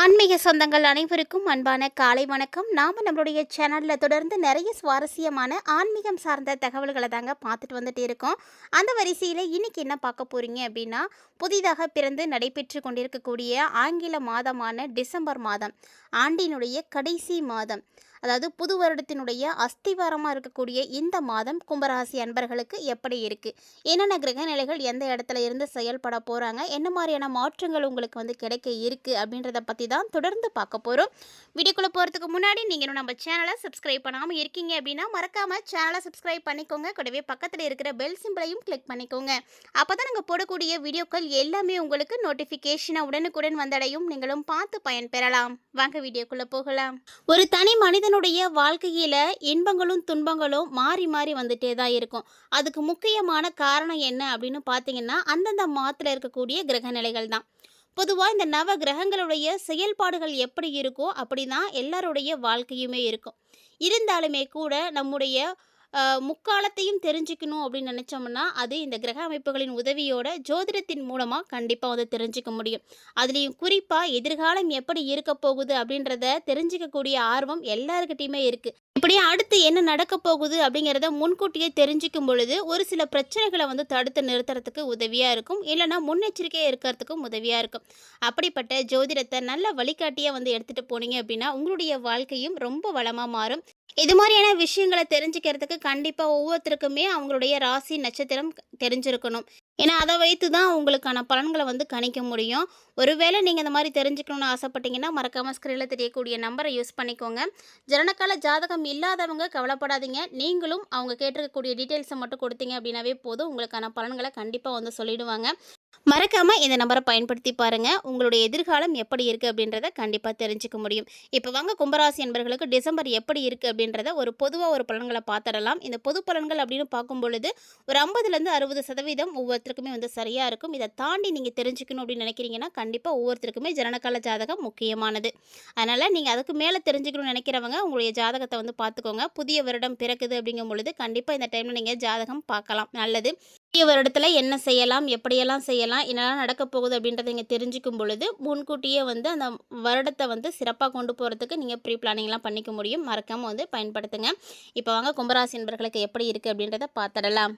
ஆன்மீக சொந்தங்கள் அனைவருக்கும் அன்பான காலை வணக்கம். நம்மளுடைய சேனலில் தொடர்ந்து நிறைய சுவாரஸ்யமான ஆன்மீகம் சார்ந்த தகவல்களை தாங்க பார்த்துட்டு வந்துட்டு இருக்கோம். அந்த வரிசையில் இன்னைக்கு என்ன பார்க்க போகிறீங்க அப்படின்னா, புதிதாக பிறந்து நடைபெற்று கொண்டிருக்கக்கூடிய ஆங்கில மாதமான டிசம்பர் மாதம், ஆண்டினுடைய கடைசி மாதம், அதாவது புது வருடத்தினுடைய அஸ்திவாரமாக இருக்கக்கூடிய இந்த மாதம் கும்பராசி அன்பர்களுக்கு எப்படி இருக்குது, என்னென்ன கிரக நிலைகள் எந்த இடத்துல இருந்து செயல்பட போகிறாங்க, என்ன மாதிரியான மாற்றங்கள் உங்களுக்கு வந்து கிடைக்க இருக்குது அப்படின்றத பற்றி தான் தொடர்ந்து பார்க்க போகிறோம். வீடியோக்குள்ளே போகிறதுக்கு முன்னாடி நீங்களும் நம்ம சேனலை சப்ஸ்கிரைப் பண்ணாமல் இருக்கீங்க அப்படின்னா மறக்காமல் சேனலை சப்ஸ்கிரைப் பண்ணிக்கோங்க. கூடவே பக்கத்தில் இருக்கிற பெல் சிம்பிளையும் கிளிக் பண்ணிக்கோங்க. அப்போ தான் நாங்கள் போடக்கூடிய வீடியோக்கள் எல்லாமே உங்களுக்கு நோட்டிஃபிகேஷனை உடனுக்குடன் வந்தடையும். நீங்களும் பார்த்து பயன்பெறலாம். வாங்க வீடியோக்குள்ளே போகலாம். ஒரு தனி மனிதனுடைய வாழ்க்கையில் இன்பங்களும் துன்பங்களும் மாறி மாறி வந்துட்டே தான் இருக்கும். அதுக்கு முக்கியமான காரணம் என்ன அப்படின்னு பார்த்தீங்கன்னா, அந்தந்த மாதத்தில் இருக்கக்கூடிய கிரக நிலைகள் தான். பொதுவாக இந்த நவ கிரகங்களுடைய செயல்பாடுகள் எப்படி இருக்கோ அப்படி தான் எல்லாருடைய வாழ்க்கையுமே இருக்கும். இருந்தாலுமே கூட நம்முடைய முக்காலத்தையும் தெரிஞ்சுக்கணும் அப்படின்னு நினச்சோம்னா, அது இந்த கிரக அமைப்புகளின் உதவியோட ஜோதிடத்தின் மூலமாக கண்டிப்பாக வந்து தெரிஞ்சுக்க முடியும். அதுலேயும் குறிப்பாக எதிர்காலம் எப்படி இருக்க போகுது அப்படின்றத தெரிஞ்சிக்கக்கூடிய ஆர்வம் எல்லாருக்கிட்டையுமே இருக்குது. இப்படியே அடுத்து என்ன நடக்க போகுது அப்படிங்கிறத முன்கூட்டியே தெரிஞ்சிக்கும் பொழுது ஒரு சில பிரச்சனைகளை வந்து தடுத்து நிறுத்துறதுக்கு உதவியாக இருக்கும், இல்லைனா முன்னெச்சரிக்கையாக இருக்கிறதுக்கும் உதவியாக இருக்கும். அப்படிப்பட்ட ஜோதிடத்தை நல்ல வழிகாட்டியாக வந்து எடுத்துகிட்டு போனீங்க அப்படின்னா உங்களுடைய வாழ்க்கையும் ரொம்ப வளமாக மாறும். இது மாதிரியான விஷயங்களை தெரிஞ்சுக்கிறதுக்கு கண்டிப்பாக ஒவ்வொருத்தருக்குமே அவங்களுடைய ராசி நட்சத்திரம் தெரிஞ்சிருக்கணும். ஏன்னா அதை வைத்து தான் உங்களுக்கான பலன்களை வந்து கணிக்க முடியும். ஒருவேளை நீங்கள் இந்த மாதிரி தெரிஞ்சுக்கணுன்னு ஆசைப்பட்டீங்கன்னா மறக்காமல் ஸ்க்ரீனில் தெரியக்கூடிய நம்பரை யூஸ் பண்ணிக்கோங்க. ஜனனகால ஜாதகம் இல்லாதவங்க கவலைப்படாதீங்க. நீங்களும் அவங்க கேட்டிருக்கக்கூடிய டீட்டெயில்ஸை மட்டும் கொடுத்தீங்க அப்படின்னாவே போதும், உங்களுக்கான பலன்களை கண்டிப்பாக வந்து சொல்லிடுவாங்க. மறக்காமல் இந்த நம்பரை பயன்படுத்தி பாருங்கள். உங்களுடைய எதிர்காலம் எப்படி இருக்குது அப்படின்றத கண்டிப்பாக தெரிஞ்சுக்க முடியும். இப்போ வாங்க கும்பராசி என்பர்களுக்கு டிசம்பர் எப்படி இருக்குது அப்படின்றத பொதுவாக ஒரு பலன்களை பார்த்துடலாம். இந்த பொது பலன்கள் அப்படின்னு பார்க்கும் பொழுது ஒரு 50லேருந்து 60% ஒவ்வொருத்தருக்குமே வந்து சரியாக இருக்கும். இதை தாண்டி நீங்கள் தெரிஞ்சுக்கணும் அப்படின்னு நினைக்கிறீங்கன்னா கண்டிப்பாக ஒவ்வொருத்தருக்குமே ஜனனகால ஜாதகம் முக்கியமானது. அதனால் நீங்கள் அதுக்கு மேலே தெரிஞ்சுக்கணும்னு நினைக்கிறவங்க உங்களுடைய ஜாதகத்தை வந்து பார்த்துக்கோங்க. புதிய வருடம் பிறக்குது அப்படிங்கும் பொழுது கண்டிப்பாக இந்த டைமில் நீங்கள் ஜாதகம் பார்க்கலாம், நல்லது. புதிய வருடத்தில் என்ன செய்யலாம், எப்படியெல்லாம் செய்யலாம், என்னெல்லாம் நடக்க போகுது அப்படின்றத நீங்கள் தெரிஞ்சுக்கும் பொழுது முன்கூட்டியே வந்து அந்த வருடத்தை வந்து சிறப்பாக கொண்டு போகிறதுக்கு நீங்கள் ப்ரீ பிளானிங்லாம் பண்ணிக்க முடியும். மறக்காமல் வந்து பயன்படுத்துங்க. இப்போ வாங்க கும்பராசி என்பர்களுக்கு எப்படி இருக்குது அப்படின்றத பார்த்துடலாம்.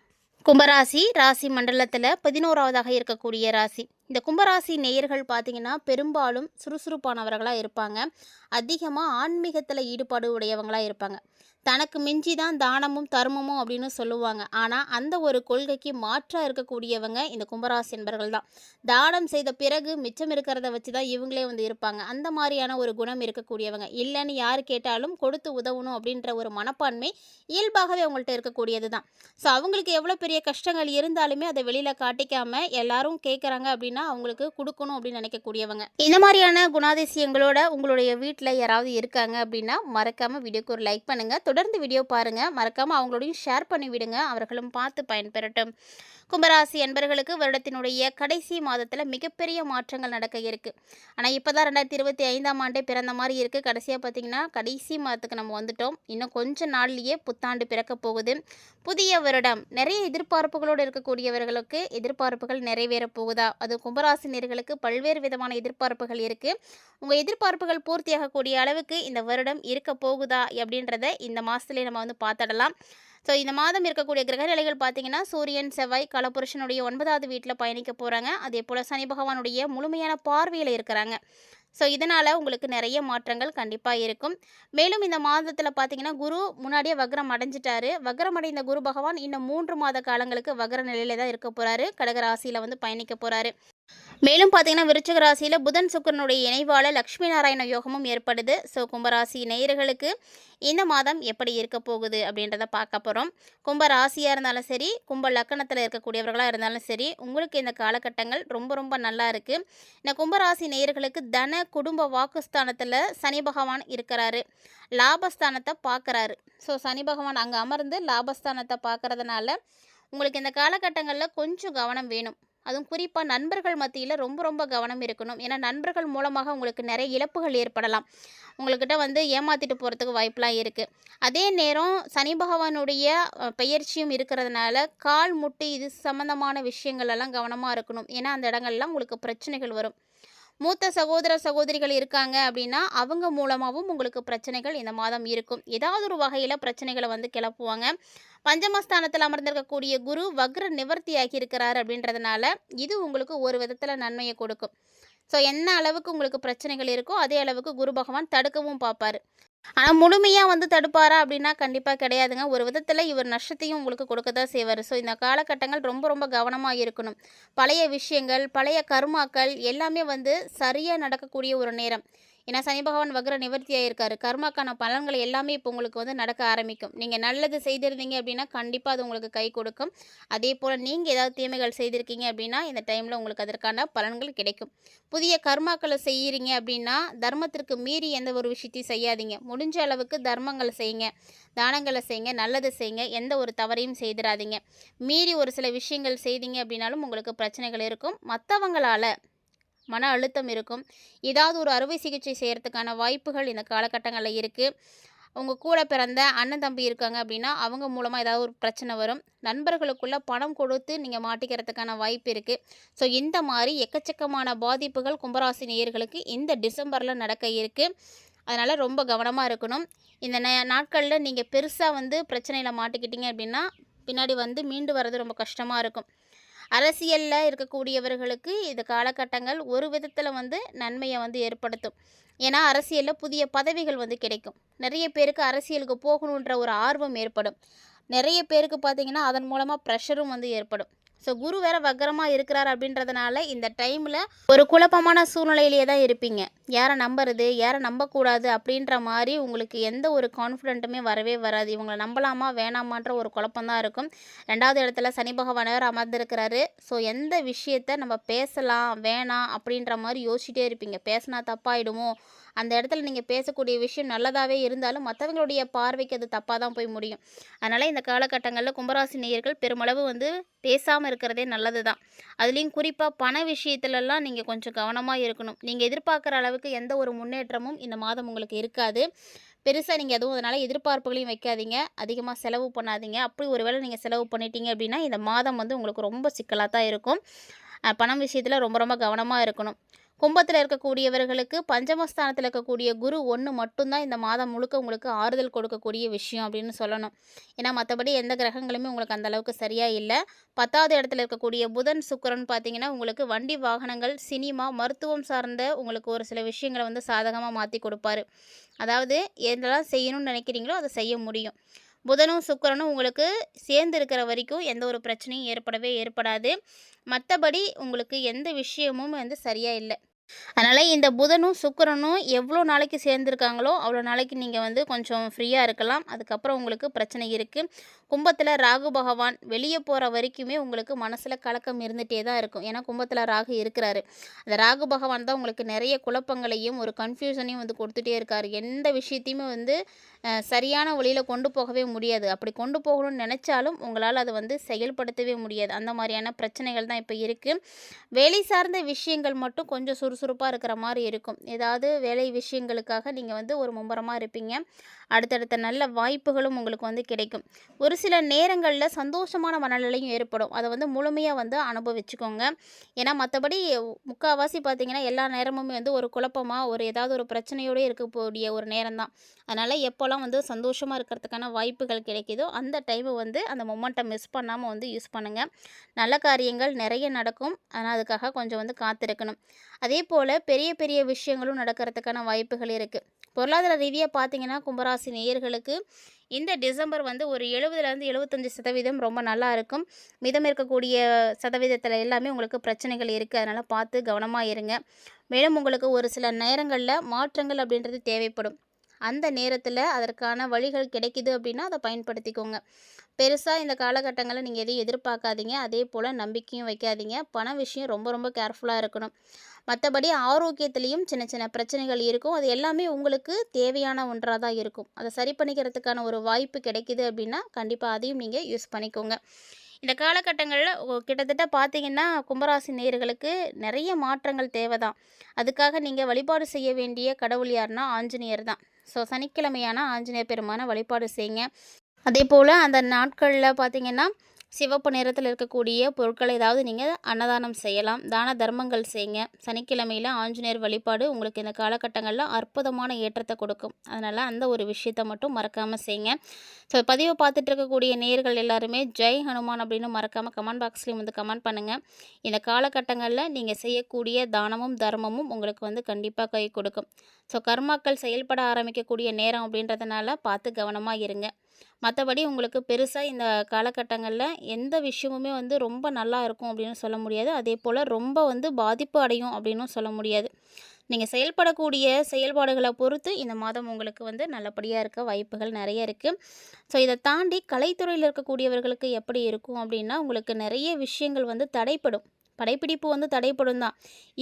கும்பராசி ராசி மண்டலத்தில் 11வதாக இருக்கக்கூடிய ராசி. இந்த கும்பராசி நேயர்கள் பார்த்திங்கன்னா பெரும்பாலும் சுறுசுறுப்பானவர்களாக இருப்பாங்க. அதிகமாக ஆன்மீகத்தில் ஈடுபாடு உடையவங்களாக இருப்பாங்க. தனக்கு மிஞ்சி தான் தானமும் தர்மமும் அப்படின்னு சொல்லுவாங்க. ஆனால் அந்த ஒரு கொள்கைக்கு மாற்றாக இருக்கக்கூடியவங்க இந்த கும்பராசி என்பர்கள் தான். தானம் செய்த பிறகு மிச்சம் இருக்கிறத வச்சு தான் இவங்களே வந்து இருப்பாங்க. அந்த மாதிரியான ஒரு குணம் இருக்கக்கூடியவங்க. இல்லைன்னு யார் கேட்டாலும் கொடுத்து உதவணும் அப்படின்ற ஒரு மனப்பான்மை இயல்பாகவே அவங்கள்ட்ட இருக்கக்கூடியது தான். ஸோ அவங்களுக்கு எவ்வளோ பெரிய கஷ்டங்கள் இருந்தாலுமே அதை வெளியில் காட்டிக்காமல் எல்லாரும் கேட்குறாங்க அப்படின்னா அவங்களுக்கு கொடுக்கணும் அப்படின்னு நினைக்கக்கூடியவங்க. இந்த மாதிரியான குணாதிசயங்களோட உங்களுடைய வீட்டில் யாராவது இருக்காங்க அப்படின்னா மறக்காமல் வீடியோக்கு ஒரு லைக் பண்ணுங்கள். தொடர்ந்து வீடியோ பாருங்கள். மறக்காமல் அவங்களோடையும் ஷேர் பண்ணி விடுங்க, அவர்களும் பார்த்து பயன்பெறட்டும். கும்பராசி என்பர்களுக்கு வருடத்தினுடைய கடைசி மாதத்தில் மிகப்பெரிய மாற்றங்கள் நடக்க இருக்குது. ஆனால் இப்போ தான் 2025ஆம் ஆண்டே பிறந்த மாதிரி இருக்குது. கடைசியாக பார்த்திங்கன்னா கடைசி மாதத்துக்கு நம்ம வந்துட்டோம். இன்னும் கொஞ்ச நாள்லேயே புத்தாண்டு பிறக்க போகுது. புதிய வருடம் நிறைய எதிர்பார்ப்புகளோடு இருக்கக்கூடியவர்களுக்கு எதிர்பார்ப்புகள் நிறைவேற போகுதா? அது கும்பராசினியர்களுக்கு பல்வேறு விதமான எதிர்பார்ப்புகள் இருக்குது. உங்கள் எதிர்பார்ப்புகள் பூர்த்தியாகக்கூடிய அளவுக்கு இந்த வருடம் இருக்க போகுதா அப்படின்றத இந்த மாதத்துலேயே நம்ம வந்து பார்த்துடலாம். ஸோ இந்த மாதம் இருக்கக்கூடிய கிரக நிலைகள் பார்த்திங்கன்னா சூரியன் செவ்வாய் காலபுருஷனுடைய 9வது வீட்டில் பயணிக்க போகிறாங்க. அதே போல் சனி பகவானுடைய முழுமையான பார்வையில் இருக்கிறாங்க. ஸோ இதனால் உங்களுக்கு நிறைய மாற்றங்கள் கண்டிப்பாக இருக்கும். மேலும் இந்த மாதத்தில் பார்த்திங்கன்னா குரு முன்னாடியே வக்ரம் அடைஞ்சிட்டாரு. வக்ரம் அடைந்த குரு பகவான் இன்னும் 3 மாத காலங்களுக்கு வக்ர நிலையில் தான் இருக்க போகிறாரு. கடகராசியில் வந்து பயணிக்க போகிறாரு. மேலும் பார்த்தீங்கன்னா விருச்சிக ராசியில் புதன் சுக்கிரனுடைய இணைவால் லக்ஷ்மி நாராயண யோகமும் ஏற்படுது. ஸோ கும்பராசி நேயர்களுக்கு இந்த மாதம் எப்படி இருக்க போகுது அப்படின்றத பார்க்க போகிறோம். கும்ப ராசியாக இருந்தாலும் சரி, கும்ப லக்கணத்தில் இருக்கக்கூடியவர்களாக இருந்தாலும் சரி, உங்களுக்கு இந்த காலகட்டங்கள் ரொம்ப ரொம்ப நல்லா இருக்குது. இந்த கும்பராசி நேயர்களுக்கு தன குடும்ப வாக்குஸ்தானத்தில் சனி பகவான் இருக்கிறாரு. லாபஸ்தானத்தை பார்க்குறாரு. ஸோ சனி பகவான் அங்கே அமர்ந்து லாபஸ்தானத்தை பார்க்குறதுனால உங்களுக்கு இந்த காலகட்டங்களில் கொஞ்சம் கவனம் வேணும். அதுவும் குறிப்பாக நண்பர்கள் மத்தியில் ரொம்ப ரொம்ப கவனம் இருக்கணும். ஏன்னா நண்பர்கள் மூலமாக உங்களுக்கு நிறைய இழப்புகள் ஏற்படலாம். உங்கள்கிட்ட வந்து ஏமாற்றிட்டு போகிறதுக்கு வாய்ப்பெலாம் இருக்குது. அதே நேரம் சனி பகவானுடைய பெயர்ச்சியும் இருக்கிறதுனால கால் முட்டு இது சம்மந்தமான விஷயங்கள் எல்லாம் கவனமாக இருக்கணும். ஏன்னா அந்த இடங்கள்லாம் உங்களுக்கு பிரச்சனைகள் வரும். மூத்த சகோதர சகோதரிகள் இருக்காங்க அப்படின்னா அவங்க மூலமாகவும் உங்களுக்கு பிரச்சனைகள் இந்த மாதம் இருக்கும். ஏதாவது ஒரு வகையில் பிரச்சனைகளை வந்து கிளப்புவாங்க. பஞ்சமஸ்தானத்தில் அமர்ந்திருக்கக்கூடிய குரு வக்ர நிவர்த்தி ஆகியிருக்கிறார் அப்படின்றதுனால இது உங்களுக்கு ஒரு விதத்தில் நன்மையை கொடுக்கும். ஸோ என்ன அளவுக்கு உங்களுக்கு பிரச்சனைகள் இருக்கோ அதே அளவுக்கு குரு பகவான் தடுக்கவும் பார்ப்பார். ஆனால் முழுமையாக வந்து தடுப்பாரா அப்படின்னா கண்டிப்பாக கிடையாதுங்க. ஒரு விதத்தில் இவர் நஷ்டத்தையும் உங்களுக்கு கொடுக்க தான் செய்வார். ஸோ இந்த காலகட்டங்கள் ரொம்ப ரொம்ப கவனமாக இருக்கணும். பழைய விஷயங்கள், பழைய கர்மாக்கள் எல்லாமே வந்து சரியாக நடக்கக்கூடிய ஒரு நேரம். ஏன்னா சனி பகவான் வக்ர நிவர்த்தியாக இருக்கார். கர்மாக்கான பலன்கள் எல்லாமே இப்போ உங்களுக்கு வந்து நடக்க ஆரம்பிக்கும். நீங்கள் நல்லது செய்திருந்தீங்க அப்படின்னா கண்டிப்பாக அது உங்களுக்கு கை கொடுக்கும். அதே போல் நீங்கள் ஏதாவது தீமைகள் செய்திருக்கீங்க அப்படின்னா இந்த டைமில் உங்களுக்கு அதற்கான பலன்கள் கிடைக்கும். புதிய கர்மாக்களை செய்கிறீங்க அப்படின்னா தர்மத்திற்கு மீறி எந்த ஒரு விஷயத்தையும் செய்யாதீங்க. முடிஞ்ச அளவுக்கு தர்மங்களை செய்யுங்க, தானங்களை செய்யுங்க, நல்லது செய்யுங்க, எந்த ஒரு தவறையும் செய்திடாதீங்க. மீறி ஒரு சில விஷயங்கள் செய்தீங்க அப்படின்னாலும் உங்களுக்கு பிரச்சனைகள் இருக்கும். மற்றவங்களால் மன அழுத்தம் இருக்கும். ஏதாவது ஒரு அறுவை சிகிச்சை செய்கிறதுக்கான வாய்ப்புகள் இந்த காலகட்டங்களில் இருக்குது. உங்கள் கூட பிறந்த அண்ணன் தம்பி இருக்காங்க அப்படின்னா அவங்க மூலமாக ஏதாவது ஒரு பிரச்சனை வரும். நண்பர்களுக்குள்ளே பணம் கொடுத்து நீங்கள் மாட்டிக்கிறதுக்கான வாய்ப்பு இருக்குது. ஸோ இந்த மாதிரி எக்கச்சக்கமான பாதிப்புகள் கும்பராசி நேயர்களுக்கு இந்த டிசம்பரில் நடக்க இருக்குது. அதனால் ரொம்ப கவனமாக இருக்கணும். இந்த நாட்களில் நீங்கள் பெருசாக வந்து பிரச்சனையில் மாட்டிக்கிட்டீங்க அப்படின்னா பின்னாடி வந்து மீண்டு வர்றது ரொம்ப கஷ்டமாக இருக்கும். அரசியலில் இருக்கக்கூடியவர்களுக்கு இந்த காலகட்டங்கள் ஒரு விதத்தில் வந்து நன்மையை வந்து ஏற்படுத்தும். ஏன்னா அரசியலில் புதிய பதவிகள் வந்து கிடைக்கும். நிறைய பேருக்கு அரசியலுக்கு போகணுன்ற ஒரு ஆர்வம் ஏற்படும். நிறைய பேருக்கு பார்த்திங்கன்னா அதன் மூலமாக ப்ரெஷரும் வந்து ஏற்படும். ஸோ குரு வேறு வக்கரமாக இருக்கிறார் அப்படின்றதுனால இந்த டைமில் ஒரு குழப்பமான சூழ்நிலையிலேயே தான் இருப்பீங்க. யாரை நம்புறது, யாரை நம்பக்கூடாது அப்படின்ற மாதிரி உங்களுக்கு எந்த ஒரு கான்ஃபிடென்ட்டுமே வரவே வராது. இவங்களை நம்பலாமா வேணாமான்ற ஒரு குழப்பம்தான் இருக்கும். 2வது இடத்துல சனி பகவான் அமர்ந்திருக்கிறாரு. ஸோ எந்த விஷயத்தை நம்ம பேசலாம் வேணாம் அப்படின்ற மாதிரி யோசிச்சிட்டே இருப்பீங்க. பேசினா தப்பாயிடுமோ, அந்த இடத்துல நீங்கள் பேசக்கூடிய விஷயம் நல்லதாகவே இருந்தாலும் மற்றவங்களுடைய பார்வைக்கு அது தப்பாக தான் போய் முடியும். அதனால் இந்த காலகட்டங்களில் கும்பராசி நேயர்கள் பெருமளவு வந்து பேசாமல் இருக்கிறதே நல்லது தான். அதுலேயும் குறிப்பாக பண விஷயத்துலலாம் நீங்கள் கொஞ்சம் கவனமாக இருக்கணும். நீங்கள் எதிர்பார்க்குற அளவுக்கு எந்த ஒரு முன்னேற்றமும் இந்த மாதம் உங்களுக்கு இருக்காது. பெருசாக நீங்கள் எதுவும் அதனால் எதிர்பார்ப்புகளையும் வைக்காதீங்க. அதிகமாக செலவு பண்ணாதீங்க. அப்படி ஒரு வேளை நீங்கள் செலவு பண்ணிட்டீங்க அப்படின்னா இந்த மாதம் வந்து உங்களுக்கு ரொம்ப சிக்கலாக தான் இருக்கும். பணம் விஷயத்தில் ரொம்ப ரொம்ப கவனமாக இருக்கணும். கும்பத்தில் இருக்கக்கூடியவர்களுக்கு பஞ்சமஸ்தானத்தில் இருக்கக்கூடிய குரு 1 மட்டும்தான் இந்த மாதம் முழுக்க உங்களுக்கு ஆறுதல் கொடுக்கக்கூடிய விஷயம் அப்படின்னு சொல்லணும். ஏன்னா மற்றபடி எந்த கிரகங்களுமே உங்களுக்கு அந்த அளவுக்கு சரியாக இல்லை. 10வது இடத்துல இருக்கக்கூடிய புதன் சுக்கிரன் பார்த்தீங்கன்னா உங்களுக்கு வண்டி வாகனங்கள், சினிமா, மருத்துவம் சார்ந்த உங்களுக்கு ஒரு சில விஷயங்களை வந்து சாதகமாக மாற்றி கொடுப்பாரு. அதாவது எதெல்லாம் செய்யணும்னு நினைக்கிறீங்களோ அதை செய்ய முடியும். புதனும் சுக்கிரனும் உங்களுக்கு சேர்ந்து இருக்கிற வரைக்கும் எந்த ஒரு பிரச்சனையும் ஏற்படாது. மற்றபடி உங்களுக்கு எந்த விஷயமும் வந்து சரியாக இல்லை. அதனால் இந்த புதனும் சுக்கிரனும் எவ்வளோ நாளைக்கு சேர்ந்துருக்காங்களோ அவ்வளோ நாளைக்கு நீங்கள் வந்து கொஞ்சம் ஃப்ரீயாக இருக்கலாம். அதுக்கப்புறம் உங்களுக்கு பிரச்சனை இருக்குது. கும்பத்தில் ராகு பகவான் வெளியே போகிற வரைக்குமே உங்களுக்கு மனசில் கலக்கம் இருந்துகிட்டே தான் இருக்கும். ஏன்னா கும்பத்தில் ராகு இருக்கிறாரு. அந்த ராகு பகவான் தான் உங்களுக்கு நிறைய குழப்பங்களையும் ஒரு கன்ஃபியூஷனையும் வந்து கொடுத்துட்டே இருக்கார். எந்த விஷயத்தையுமே வந்து சரியான வழியில் கொண்டு போகவே முடியாது. அப்படி கொண்டு போகணும்னு நினச்சாலும் உங்களால் அதை வந்து செயல்படுத்தவே முடியாது. அந்த மாதிரியான பிரச்சனைகள் தான் இப்போ இருக்குது. வேலை சார்ந்த விஷயங்கள் மட்டும் கொஞ்சம் சுறுசுறுப்பாக இருக்கிற மாதிரி இருக்கும். ஏதாவது வேலை விஷயங்களுக்காக நீங்கள் வந்து ஒரு மும்முரமாக இருப்பீங்க. அடுத்தடுத்த நல்ல வாய்ப்புகளும் உங்களுக்கு வந்து கிடைக்கும். ஒரு சில நேரங்களில் சந்தோஷமான மனநிலையும் ஏற்படும். அதை வந்து முழுமையாக வந்து அனுபவிச்சுக்கோங்க. ஏன்னா மற்றபடி முக்கால்வாசி பார்த்திங்கன்னா எல்லா நேரமுமே வந்து ஒரு குழப்பமாக ஒரு ஏதாவது ஒரு பிரச்சனையோடு இருக்கக்கூடிய ஒரு நேரம் தான். அதனால் எப்போல்லாம் வந்து சந்தோஷமாக இருக்கிறதுக்கான வாய்ப்புகள் கிடைக்குதோ அந்த டைமை வந்து அந்த மொமெண்ட்டை மிஸ் பண்ணாமல் வந்து யூஸ் பண்ணுங்கள். நல்ல காரியங்கள் நிறைய நடக்கும். ஆனால் அதுக்காக கொஞ்சம் வந்து காத்திருக்கணும். அதே போல் பெரிய பெரிய விஷயங்களும் நடக்கிறதுக்கான வாய்ப்புகள் இருக்குது. பொருளாதார ரீதியாக பார்த்தீங்கன்னா கும்பராசி நேயர்களுக்கு இந்த டிசம்பர் வந்து ஒரு 70லேருந்து 75% ரொம்ப நல்லா இருக்கும். மிதம் இருக்கக்கூடிய சதவீதத்தில் எல்லாமே உங்களுக்கு பிரச்சனைகள் இருக்குது. அதனால் பார்த்து கவனமாக இருங்க. மேலும் உங்களுக்கு ஒரு சில நேரங்களில் மாற்றங்கள் அப்படின்றது தேவைப்படும். அந்த நேரத்தில் அதற்கான வழிகள் கிடைக்குது அப்படின்னா அதை பயன்படுத்திக்கோங்க. பெருசாக இந்த காலகட்டங்களில் நீங்கள் எதையும் எதிர்பார்க்காதீங்க. அதே போல் நம்பிக்கையும் வைக்காதீங்க. பண விஷயம் ரொம்ப ரொம்ப கேர்ஃபுல்லாக இருக்கணும். மற்றபடி ஆரோக்கியத்துலேயும் சின்ன சின்ன பிரச்சனைகள் இருக்கும். அது எல்லாமே உங்களுக்கு தேவையான ஒன்றாக தான் இருக்கும். அதை சரி பண்ணிக்கிறதுக்கான ஒரு வாய்ப்பு கிடைக்குது அப்படின்னா கண்டிப்பாக அதையும் நீங்கள் யூஸ் பண்ணிக்கோங்க. இந்த காலகட்டங்களில் கிட்டத்தட்ட பார்த்தீங்கன்னா கும்பராசி நேயர்களுக்கு நிறைய மாற்றங்கள் தேவை தான். அதுக்காக நீங்கள் வழிபாடு செய்ய வேண்டிய கடவுள் யாருன்னா ஆஞ்சநேயர் தான். ஸோ சனிக்கிழமையான ஆஞ்சநேயர் பெருமான வழிபாடு செய்யுங்க. அதே போல் அந்த நாட்களில் பார்த்திங்கன்னா சிவப்பு நிறத்தில் இருக்கக்கூடிய பொருட்களை ஏதாவது நீங்கள் அன்னதானம் செய்யலாம். தான தர்மங்கள் செய்யுங்க. சனிக்கிழமையில் ஆஞ்சநேயர் வழிபாடு உங்களுக்கு இந்த காலகட்டங்களில் அற்புதமான ஏற்றத்தை கொடுக்கும். அதனால் அந்த ஒரு விஷயத்தை மட்டும் மறக்காமல் செய்யுங்க. ஸோ பதிவை பார்த்துட்டு இருக்கக்கூடிய நேயர்கள் எல்லாருமே ஜெய் ஹனுமான் அப்படின்னு மறக்காமல் கமெண்ட் பாக்ஸ்லேயும் வந்து கமெண்ட் பண்ணுங்கள். இந்த காலகட்டங்களில் நீங்கள் செய்யக்கூடிய தானமும் தர்மமும் உங்களுக்கு வந்து கண்டிப்பாக கை கொடுக்கும். ஸோ கர்மாக்கள் செயல்பட ஆரம்பிக்கக்கூடிய நேரம் அப்படின்றதுனால பார்த்து கவனமாக இருங்க. மற்றபடி உங்களுக்கு பெருசாக இந்த காலகட்டங்களில் எந்த விஷயமுமே வந்து ரொம்ப நல்லா இருக்கும் அப்படின்னு சொல்ல முடியாது. அதே போல் ரொம்ப வந்து பாதிப்பு அடையும் அப்படின்னும் சொல்ல முடியாது. நீங்கள் செயல்படக்கூடிய செயல்பாடுகளை பொறுத்து இந்த மாதம் உங்களுக்கு வந்து நல்லபடியாக இருக்க வாய்ப்புகள் நிறைய இருக்குது. ஸோ இதை தாண்டி கலைத்துறையில் இருக்கக்கூடியவர்களுக்கு எப்படி இருக்கும் அப்படின்னா, உங்களுக்கு நிறைய விஷயங்கள் வந்து தடைப்படும். படைப்பிடிப்பு வந்து தடைப்படும் தான்.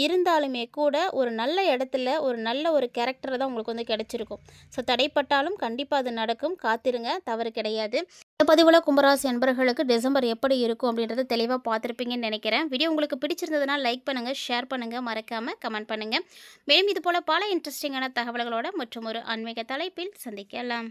இருந்தாலுமே கூட ஒரு நல்ல இடத்துல ஒரு நல்ல ஒரு கேரக்டர் தான் உங்களுக்கு வந்து கிடைச்சிருக்கும். ஸோ தடைப்பட்டாலும் கண்டிப்பாக அது நடக்கும். காத்திருங்க, தவறு கிடையாது. இந்த பதிவில் கும்பராசி அன்பர்களுக்கு டிசம்பர் எப்படி இருக்கும் அப்படின்றத தெளிவாக பார்த்துருப்பீங்கன்னு நினைக்கிறேன். வீடியோ உங்களுக்கு பிடிச்சிருந்ததுன்னா லைக் பண்ணுங்கள், ஷேர் பண்ணுங்கள், மறக்காமல் கமெண்ட் பண்ணுங்கள். மேலும் இது போல் பல இன்ட்ரெஸ்டிங்கான தகவல்களோட மற்றும் ஒரு ஆன்மீக தலைப்பில் சந்திக்கலாம்.